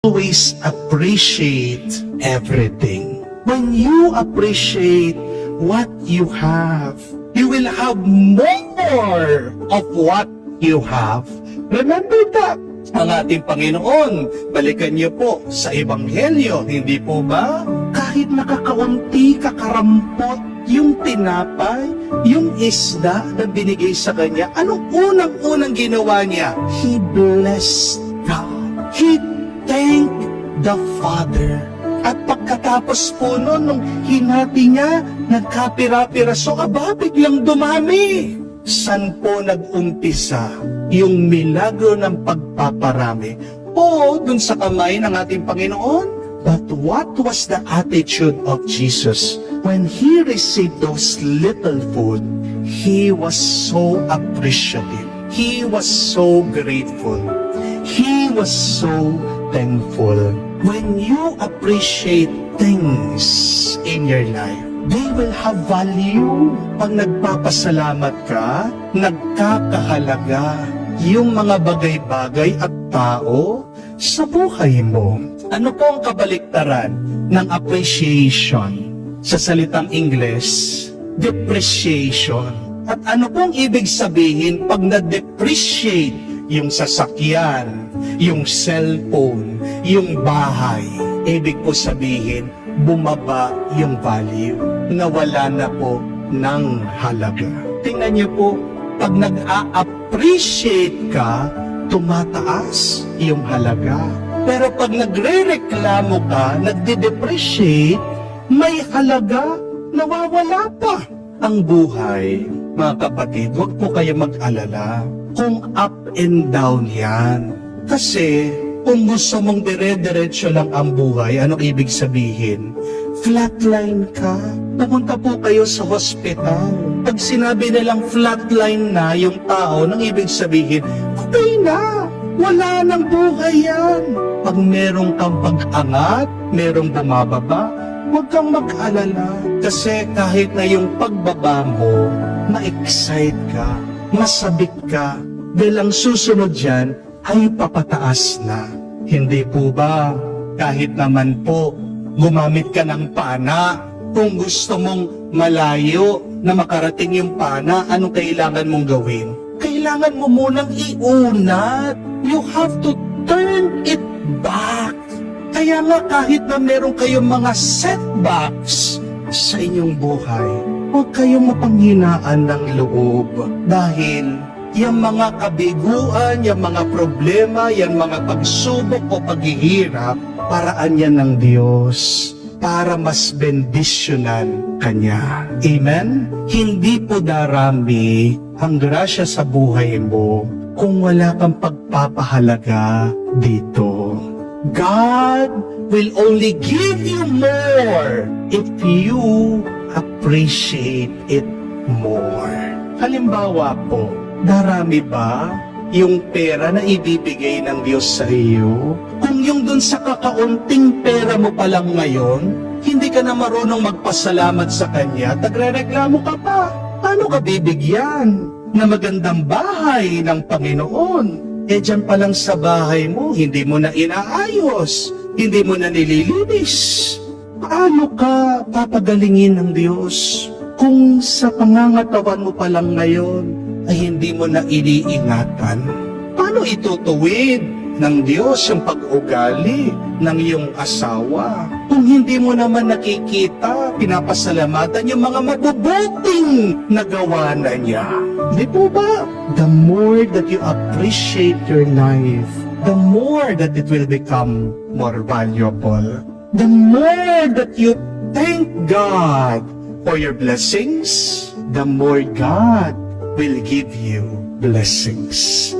always appreciate everything. When you appreciate what you have, you will have more of what you have. Remember that. Ang ating Panginoon, balikan niyo po sa Ebanghelyo, hindi po ba? Kahit nakakaunti, kakarampot, yung tinapay, yung isda na binigay sa kanya, anong unang-unang ginawa niya? He blessed God. He thanked the Father. At pagkatapos po noon, nung hinati niya, nagkapira-piraso, biglang dumami. San po nag-umpisa yung milagro ng pagpaparami? O dun sa kamay ng ating Panginoon? But what was the attitude of Jesus? When He received those little food, He was so appreciative. He was so grateful. He was so thankful. When you appreciate things in your life, they will have value. Pag nagpapasalamat ka, nagkakahalaga yung mga bagay-bagay at tao sa buhay mo. Ano po ang kabaliktaran ng appreciation? Sa salitang English, depreciation. At ano pong ibig sabihin pag na-depreciate yung sasakyan, yung cellphone, yung bahay? Ibig po sabihin, bumaba yung value. Nawala na po ng halaga. Tingnan niyo po, pag nag-a-appreciate ka, tumataas yung halaga. Pero pag nagre-reklamo ka, nagde-depreciate, may halaga, nawawala pa. Ang buhay, mga kapatid, huwag po kayo mag-alala kung up and down yan. Kasi, kung gusto mong dire-diretso lang ang buhay, anong ibig sabihin? Flatline ka. Pupunta po kayo sa hospital. Pag sinabi nilang flatline na yung tao, nang ibig sabihin, patay na. Wala nang buhay yan. Pag merong kang pag-angat, merong bumababa, huwag kang mag-alala. Kasi kahit na yung pagbaba mo, ma-excite ka, masabik ka, dahil ang susunod dyan ay papataas na. Hindi po ba, kahit naman po, gumamit ka ng pana, kung gusto mong malayo na makarating yung pana, anong kailangan mong gawin? Kailangan mo munang iunat. You have to turn it back. Kaya nga kahit na meron kayong mga setbacks sa inyong buhay, huwag kayong mapanghinaan ng loob. Dahil yung mga kabiguan, yung mga problema, yung mga pagsubok o paghihirap, paraan yan ng Diyos para mas bendisyonan Kanya. Amen? Hindi po darami ang grasya sa buhay mo kung wala kang pagpapahalaga dito. God will only give you more if you appreciate it more. Halimbawa po, darami ba yung pera na ibibigay ng Diyos sa iyo? Kung yung dun sa kakaunting pera mo pa lang ngayon, hindi ka na marunong magpasalamat sa Kanya, tagre-reklamo ka pa. Paano ka bibigyan na magandang bahay ng Panginoon? Eh dyan pa lang sa bahay mo, hindi mo na inaayos, hindi mo na nililinis. Paano ka papagalingin ng Diyos kung sa pangangatawan mo pa lang ngayon ay hindi mo na iniingatan? Paano itutuwid ng Diyos yung pag-ugali ng iyong asawa kung hindi mo naman nakikita, pinapasalamatan yung mga mabubuting nagawa na niya? Di po ba? The more that you appreciate your life, the more that it will become more valuable. The more that you thank God for your blessings, the more God will give you blessings.